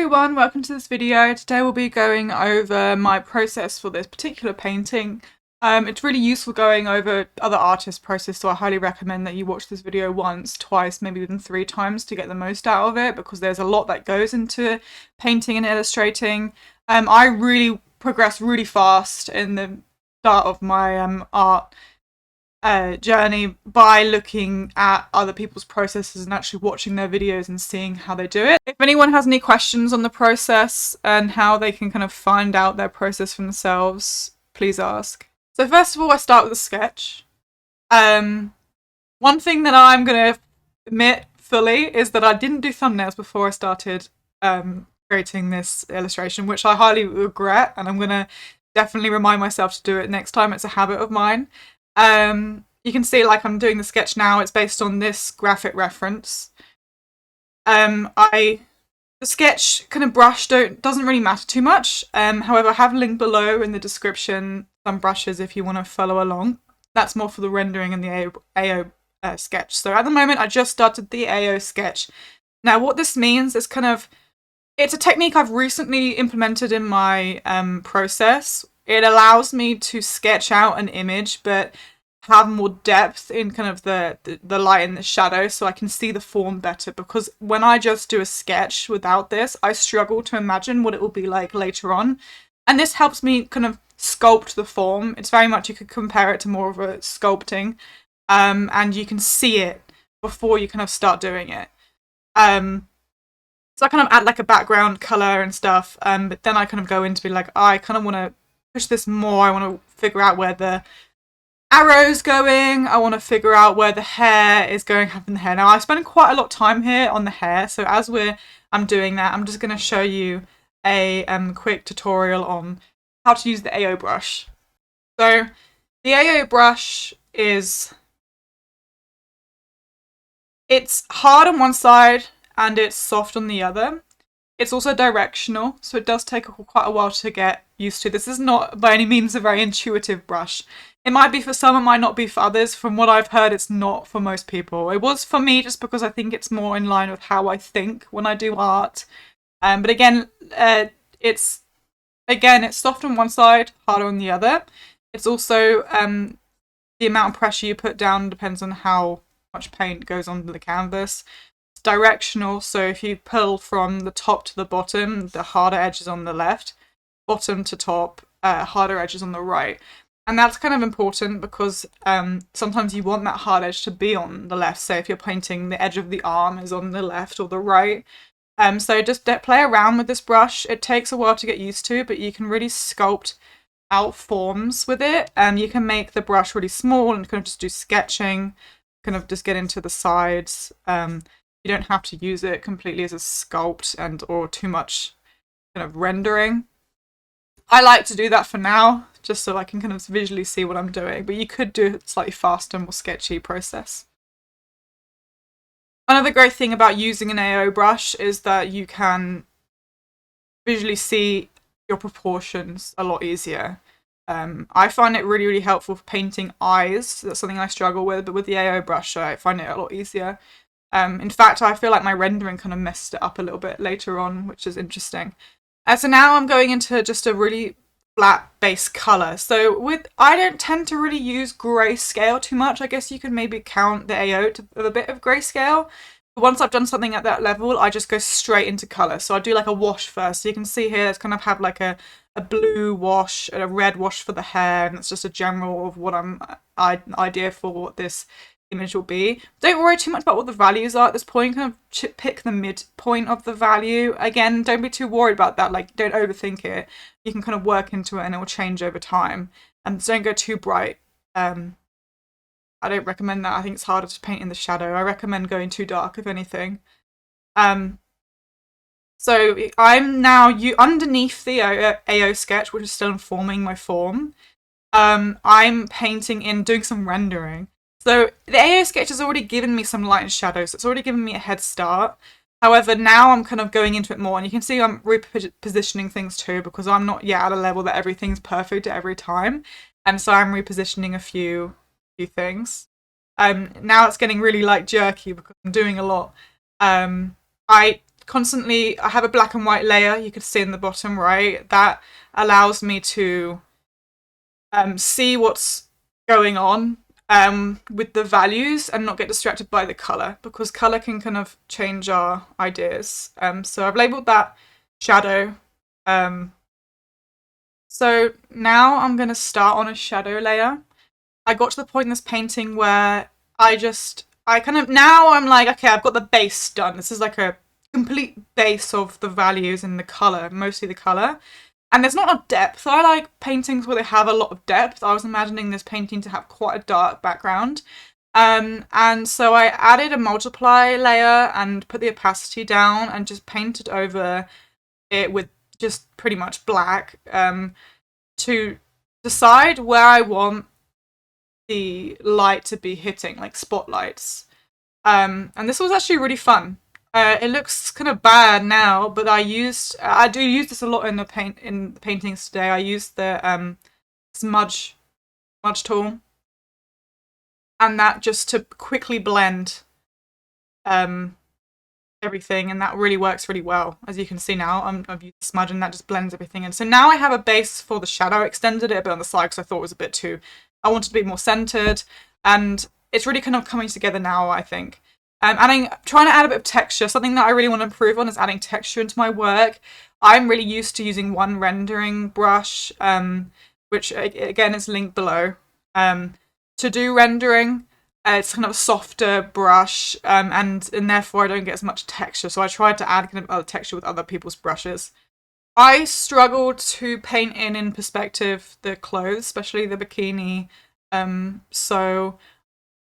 everyone, welcome to this video. Today we'll be going over my process for this particular painting. It's really useful going over other artists' process, so I highly recommend that you watch this video once, twice, maybe even 3 times to get the most out of it, because there's a lot that goes into painting and illustrating. I really progressed really fast in the start of my art journey by looking at other people's processes and actually watching their videos and seeing how they do it. If anyone has any questions on the process and how they can kind of find out their process for themselves, please ask. So first of all, I start with a sketch. One thing that I'm going to admit fully is that I didn't do thumbnails before I started creating this illustration, which I highly regret, and I'm going to definitely remind myself to do it next time. It's a habit of mine. You can see, like, I'm doing the sketch now. It's based on this graphic reference. The sketch kind of brush doesn't really matter too much. However, I have a link below in the description some brushes if you want to follow along. That's more for the rendering and the AO sketch. So at the moment, I just started the AO sketch. Now, what this means is it's a technique I've recently implemented in my process. It allows me to sketch out an image, but have more depth in kind of the light and the shadow, so I can see the form better. Because when I just do a sketch without this, I struggle to imagine what it will be like later on. And this helps me kind of sculpt the form. It's very much, you could compare it to more of a sculpting, and you can see it before you kind of start doing it. So I kind of add like a background color and stuff, but then I kind of go into be like, I kind of want to push this more. I want to figure out where the arrow's going. I want to figure out where the hair is going up in the hair. Now, I spend quite a lot of time here on the hair, so as I'm doing that, I'm just going to show you a quick tutorial on how to use the AO brush. So the AO brush it's hard on one side and it's soft on the other. It's also directional, so it does take quite a while to get used to. This is not by any means a very intuitive brush. It might be for some, it might not be for others. From what I've heard, it's not for most people. It was for me just because I think it's more in line with how I think when I do art. But again, it's soft on one side, harder on the other. It's also the amount of pressure you put down depends on how much paint goes onto the canvas. It's directional, so if you pull from the top to the bottom, the harder edge is on the left, bottom to top, harder edges on the right. And that's kind of important because sometimes you want that hard edge to be on the left. Say if you're painting, the edge of the arm is on the left or the right. So just play around with this brush. It takes a while to get used to, but you can really sculpt out forms with it. You can make the brush really small and kind of just do sketching, kind of just get into the sides. You don't have to use it completely as a sculpt or too much kind of rendering. I like to do that for now, just so I can kind of visually see what I'm doing, but you could do a slightly faster, more sketchy process. Another great thing about using an AO brush is that you can visually see your proportions a lot easier. I find it really, really helpful for painting eyes. That's something I struggle with, but with the AO brush, I find it a lot easier. In fact, I feel like my rendering kind of messed it up a little bit later on, which is interesting. So now I'm going into just a really flat base colour. So I don't tend to really use grayscale too much. I guess you could maybe count the AO with a bit of grayscale. But once I've done something at that level, I just go straight into colour. So I do like a wash first. So you can see here, it's kind of have like a blue wash and a red wash for the hair. And it's just a general of what idea for what this image will be. Don't worry too much about what the values are at this point. Kind of pick the midpoint of the value. Again, don't be too worried about that. Like, don't overthink it. You can kind of work into it and it will change over time. And don't go too bright. I don't recommend that. I think it's harder to paint in the shadow. I recommend going too dark, if anything. So I'm now underneath the AO sketch, which is still informing my form. I'm painting in, doing some rendering. So the AO sketch has already given me some light and shadows. It's already given me a head start. However, now I'm kind of going into it more, and you can see I'm repositioning things too, because I'm not yet at a level that everything's perfect at every time. And so I'm repositioning a few things. Now it's getting really like jerky because I'm doing a lot. I constantly, I have a black and white layer, you could see in the bottom right, that allows me to see what's going on with the values and not get distracted by the color, because color can kind of change our ideas. So I've labeled that shadow. So now I'm going to start on a shadow layer. I got to the point in this painting where now I'm like, okay, I've got the base done. This is like a complete base of the values and the color, mostly the color. And there's not a depth. I like paintings where they have a lot of depth. I was imagining this painting to have quite a dark background. And so I added a multiply layer and put the opacity down and just painted over it with just pretty much black to decide where I want the light to be hitting, like spotlights. And this was actually really fun. It looks kind of bad now, but I do use this a lot in the paintings today. I used the smudge tool, and that just to quickly blend everything, and that really works really well. As you can see now, I've used smudge, and that just blends everything in. So now I have a base for the shadow. I extended it a bit on the side because I thought it was a bit too. I wanted to be more centered, and it's really kind of coming together now, I think. Trying to add a bit of texture. Something that I really want to improve on is adding texture into my work. I'm really used to using one rendering brush, which again is linked below. To do rendering, it's kind of a softer brush, and therefore I don't get as much texture. So I tried to add kind of other texture with other people's brushes. I struggled to paint in perspective the clothes, especially the bikini. So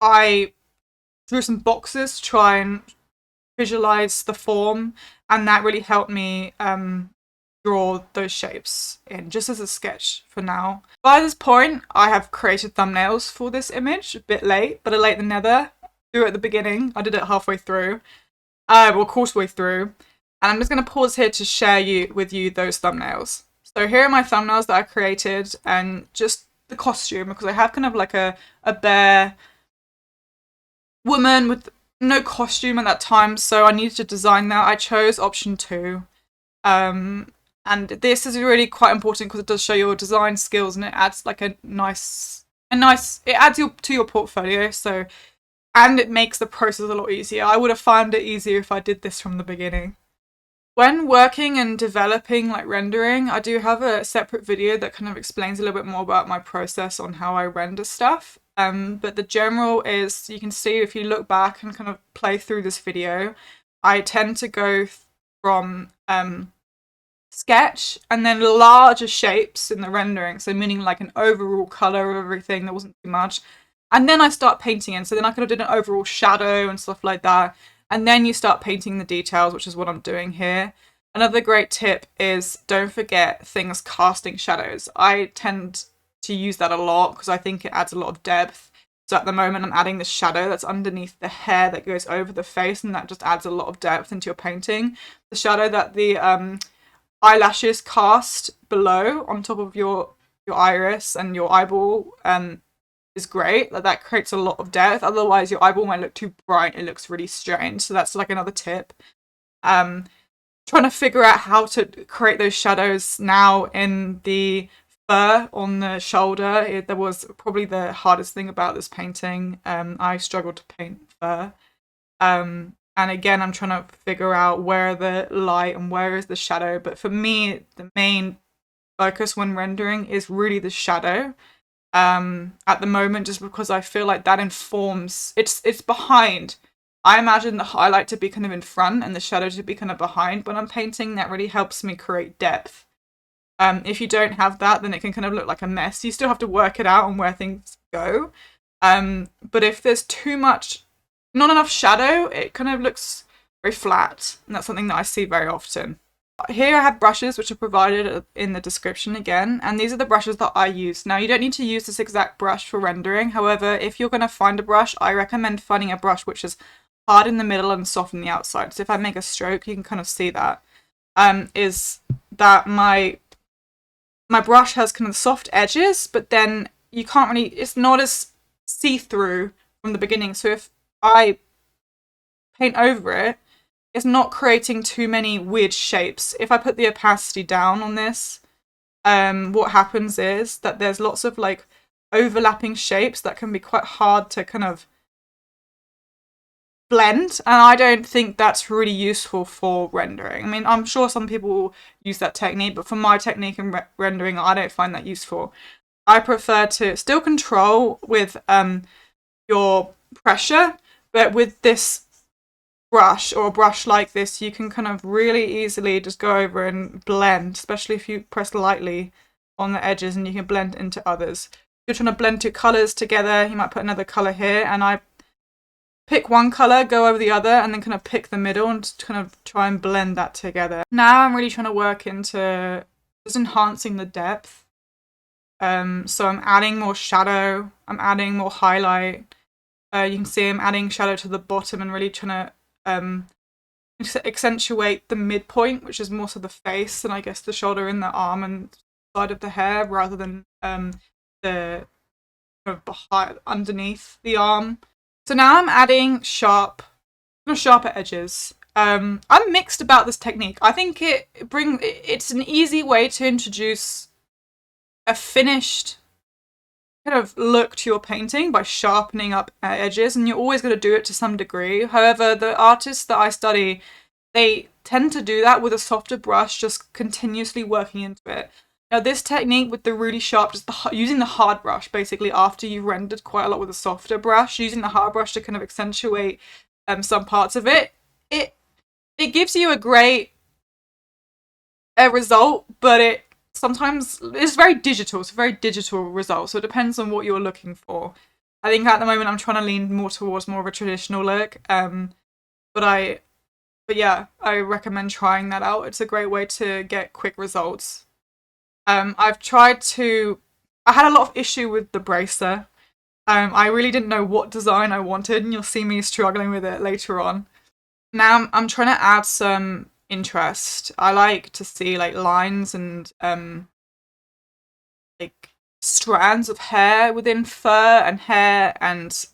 I drew some boxes to try and visualize the form, and that really helped me draw those shapes in, just as a sketch for now. By this point, I have created thumbnails for this image, a bit late, better late than never. Do it at the beginning, I did it halfway through, well, quarter way through, and I'm just going to pause here to share with you those thumbnails. So here are my thumbnails that I created, and just the costume, because I have kind of like a bare woman with no costume at that time, so I needed to design that. I chose option 2. And this is really quite important because it does show your design skills, and it adds like it adds to your portfolio. So, and it makes the process a lot easier. I would have found it easier if I did this from the beginning. When working and developing, like rendering, I do have a separate video that kind of explains a little bit more about my process on how I render stuff. But the general is, you can see if you look back and kind of play through this video, I tend to go from sketch and then larger shapes in the rendering, so meaning like an overall color of everything that wasn't too much, and then I start painting in. So then I could have did an overall shadow and stuff like that, and then you start painting the details, which is what I'm doing here. Another great tip is don't forget things casting shadows. I tend to use that a lot because I think it adds a lot of depth. So at the moment I'm adding the shadow that's underneath the hair that goes over the face, and that just adds a lot of depth into your painting. The shadow that the eyelashes cast below on top of your iris and your eyeball is great. That creates a lot of depth. Otherwise your eyeball might look too bright. It looks really strange. So that's like another tip. Trying to figure out how to create those shadows now in the fur on the shoulder. That was probably the hardest thing about this painting. I struggled to paint fur. And again, I'm trying to figure out where the light and where is the shadow. But for me, the main focus when rendering is really the shadow at the moment, just because I feel like that informs, it's behind. I imagine the highlight to be kind of in front and the shadow to be kind of behind when I'm painting. That really helps me create depth. If you don't have that, then it can kind of look like a mess. You still have to work it out on where things go. But if there's not enough shadow, it kind of looks very flat, and that's something that I see very often. Here I have brushes which are provided in the description again, and these are the brushes that I use. Now you don't need to use this exact brush for rendering, however if you're going to find a brush, I recommend finding a brush which is hard in the middle and soft on the outside. So if I make a stroke, you can kind of see that. Is that my brush has kind of soft edges, but then you can't really, it's not as see-through from the beginning, so if I paint over it, it's not creating too many weird shapes. If I put the opacity down on this, what happens is that there's lots of like overlapping shapes that can be quite hard to kind of blend, and I don't think that's really useful for rendering. I mean, I'm sure some people will use that technique, but for my technique in rendering, I don't find that useful. I prefer to still control with your pressure, but with this brush or a brush like this, you can kind of really easily just go over and blend, especially if you press lightly on the edges, and you can blend into others. If you're trying to blend two colors together, you might put another color here, and I pick one color, go over the other, and then kind of pick the middle and just kind of try and blend that together. Now I'm really trying to work into just enhancing the depth. So I'm adding more shadow, I'm adding more highlight. You can see I'm adding shadow to the bottom and really trying to accentuate the midpoint, which is more so the face and I guess the shoulder and the arm and side of the hair, rather than the behind, underneath the arm. So now I'm adding sharper edges. I'm mixed about this technique. I think it's an easy way to introduce a finished kind of look to your painting by sharpening up edges, and you're always going to do it to some degree. However, the artists that I study, they tend to do that with a softer brush, just continuously working into it. Now, this technique with the really sharp, just using the hard brush, basically, after you've rendered quite a lot with a softer brush, using the hard brush to kind of accentuate some parts of it, it gives you a great result, but sometimes it's very digital. It's a very digital result, so it depends on what you're looking for. I think at the moment I'm trying to lean more towards more of a traditional look, but yeah, I recommend trying that out. It's a great way to get quick results. I've tried to. I had a lot of issue with the bracer. I really didn't know what design I wanted, and you'll see me struggling with it later on. Now I'm trying to add some interest. I like to see like lines and like strands of hair within fur and hair, and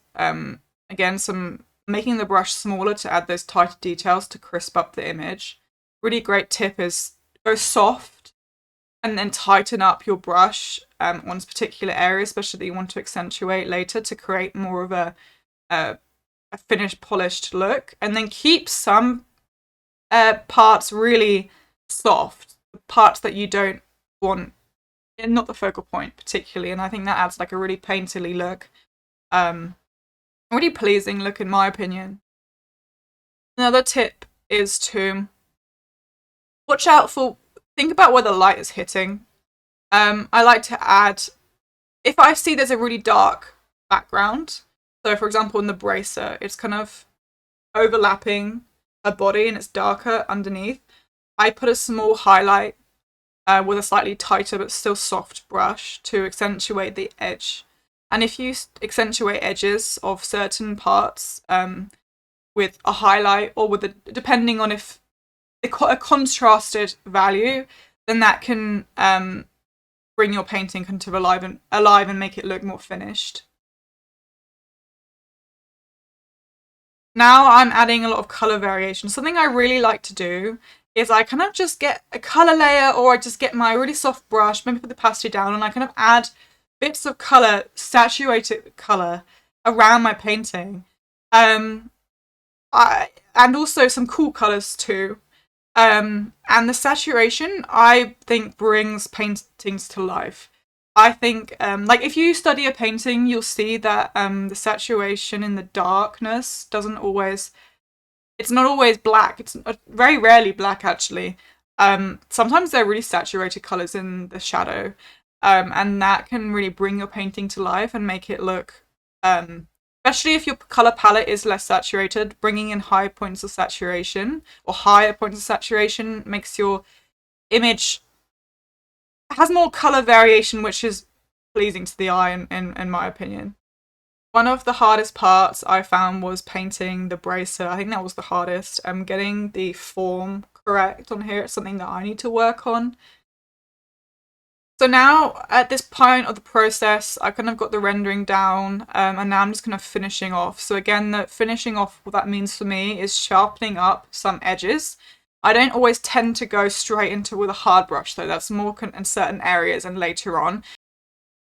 again some making the brush smaller to add those tighter details to crisp up the image. Really great tip is go soft and then tighten up your brush on this particular area, especially that you want to accentuate later to create more of a finished, polished look. And then keep some parts really soft, the parts that you don't want, and not the focal point particularly. And I think that adds like a really painterly look. Really pleasing look in my opinion. Another tip is to watch out for, think about where the light is hitting. I like to add, if I see there's a really dark background, so for example in the bracer, it's kind of overlapping her body and it's darker underneath, I put a small highlight with a slightly tighter but still soft brush to accentuate the edge. And if you accentuate edges of certain parts with a highlight or with depending on if a contrasted value, then that can bring your painting into alive and make it look more finished. Now I'm adding a lot of color variation. Something I really like to do is I kind of just get a color layer, or I just get my really soft brush, maybe put the opacity down, and I kind of add bits of color, saturated color around my painting. And also some cool colors too. And the saturation, I think, brings paintings to life. I think, like, if you study a painting, you'll see that the saturation in the darkness doesn't always, it's not always black. It's very rarely black, actually. Sometimes they're really saturated colors in the shadow. And that can really bring your painting to life and make it look, especially if your color palette is less saturated, bringing in high points of saturation or higher points of saturation makes your image, has more color variation, which is pleasing to the eye in my opinion. One of the hardest parts I found was painting the bracer. I think that was the hardest. Getting the form correct on here. It's something that I need to work on. So now at this point of the process, I kind of got the rendering down, and now I'm just kind of finishing off. So again, the finishing off, what that means for me is sharpening up some edges. I don't always tend to go straight into with a hard brush though, that's more in certain areas and later on.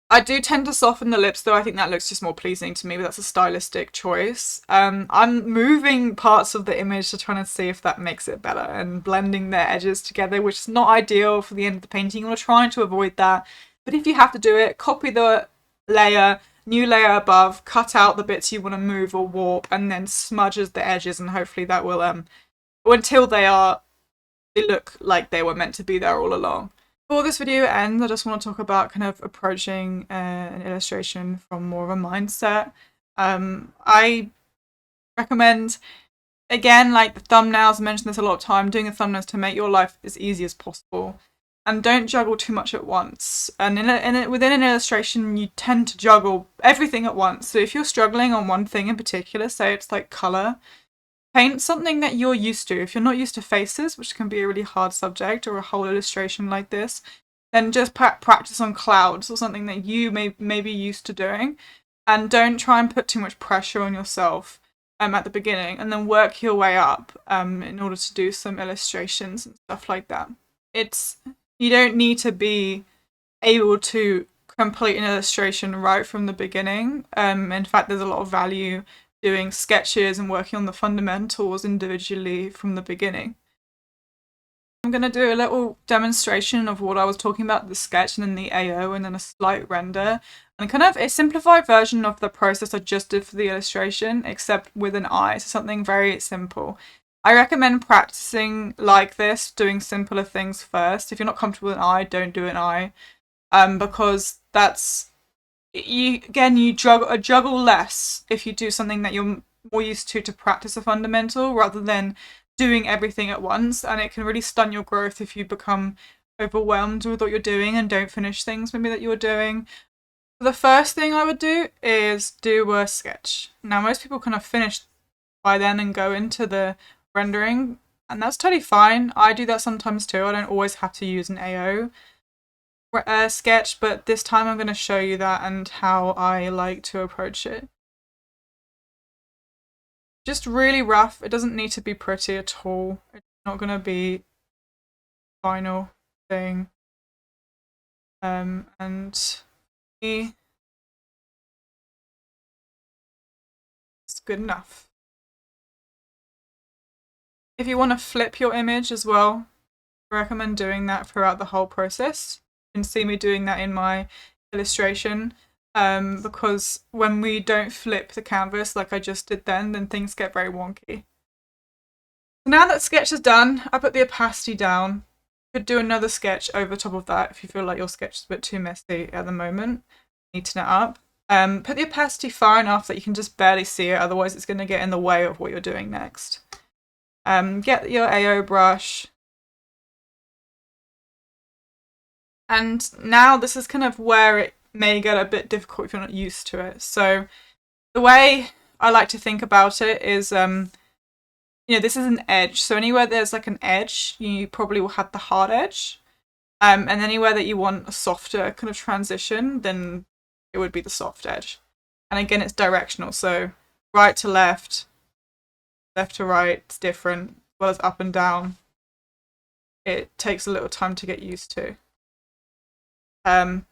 I do tend to soften the lips though, I think that looks just more pleasing to me, but that's a stylistic choice. I'm moving parts of the image to try and see if that makes it better and blending their edges together, which is not ideal for the end of the painting. You want to try to avoid that, but if you have to do it, copy the layer, new layer above, cut out the bits you want to move or warp, and then smudges the edges, and hopefully that will until they look like they were meant to be there all along. Before this video ends, I just want to talk about kind of approaching an illustration from more of a mindset. I recommend, again, like the thumbnails, I mentioned this a lot of time, doing the thumbnails to make your life as easy as possible. And don't juggle too much at once. And within an illustration, you tend to juggle everything at once. So if you're struggling on one thing in particular, say it's like colour, paint something that you're used to. If you're not used to faces, which can be a really hard subject, or a whole illustration like this, then just practice on clouds or something that you may be used to doing. And don't try and put too much pressure on yourself at the beginning, and then work your way up in order to do some illustrations and stuff like that. You don't need to be able to complete an illustration right from the beginning. In fact, there's a lot of value doing sketches and working on the fundamentals individually from the beginning. I'm going to do a little demonstration of what I was talking about, the sketch and then the AO and then a slight render, and kind of a simplified version of the process I just did for the illustration, except with an eye, so something very simple. I recommend practicing like this, doing simpler things first. If you're not comfortable with an eye, don't do an eye, because that's you juggle less if you do something that you're more used to practice a fundamental rather than doing everything at once, and it can really stunt your growth if you become overwhelmed with what you're doing and don't finish things maybe that you're doing. The first thing I would do is do a sketch. Now most people kind of finish by then and go into the rendering, and that's totally fine. I do that sometimes too. I don't always have to use an AO sketch, but this time I'm going to show you that and how I like to approach it. Just really rough. It doesn't need to be pretty at all. It's not going to be final thing. And it's good enough. If you want to flip your image as well, I recommend doing that throughout the whole process. You can see me doing that in my illustration, because when we don't flip the canvas like I just did then things get very wonky. Now that sketch is done, I put the opacity down. You could do another sketch over top of that if you feel like your sketch is a bit too messy at the moment. Neaten it up. Put the opacity far enough that you can just barely see it, otherwise it's going to get in the way of what you're doing next. Get your AO brush. And now this is kind of where it may get a bit difficult if you're not used to it. So the way I like to think about it is, this is an edge. So anywhere there's like an edge, you probably will have the hard edge. And anywhere that you want a softer kind of transition, then it would be the soft edge. And again, it's directional. So right to left, left to right, it's different, as well as up and down. It takes a little time to get used to.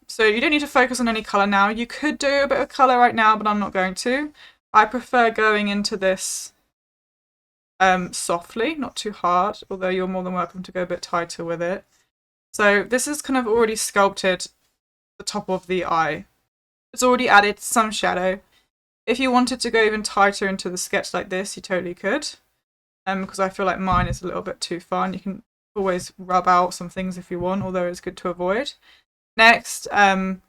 So you don't need to focus on any colour now. You could do a bit of colour right now, but I'm not going to. I prefer going into this softly, not too hard, although you're more than welcome to go a bit tighter with it. So this is kind of already sculpted the top of the eye. It's already added some shadow. If you wanted to go even tighter into the sketch like this, you totally could. Because I feel like mine is a little bit too far, and you can always rub out some things if you want, although it's good to avoid. Next, it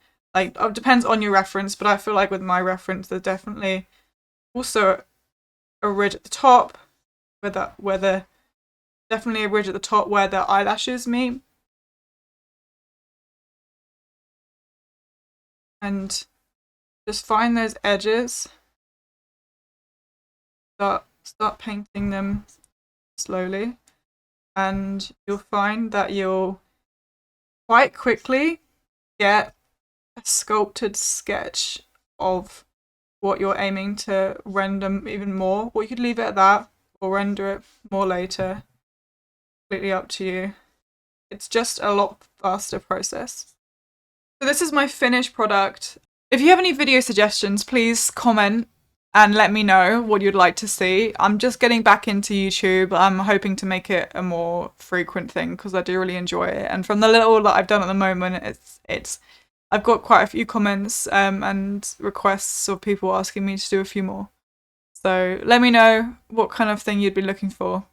depends on your reference, but I feel like with my reference, there's definitely also a ridge at the top, definitely a ridge at the top where the eyelashes meet. And just find those edges. Start painting them slowly, and you'll find that you'll quite quickly get a sculpted sketch of what you're aiming to render even more, or you could leave it at that or render it more later. Completely up to you. It's just a lot faster process. So this is my finished product. If you have any video suggestions, please comment and let me know what you'd like to see. I'm just getting back into YouTube. I'm hoping to make it a more frequent thing because I do really enjoy it. And from the little that I've done at the moment, it's I've got quite a few comments and requests of people asking me to do a few more. So let me know what kind of thing you'd be looking for.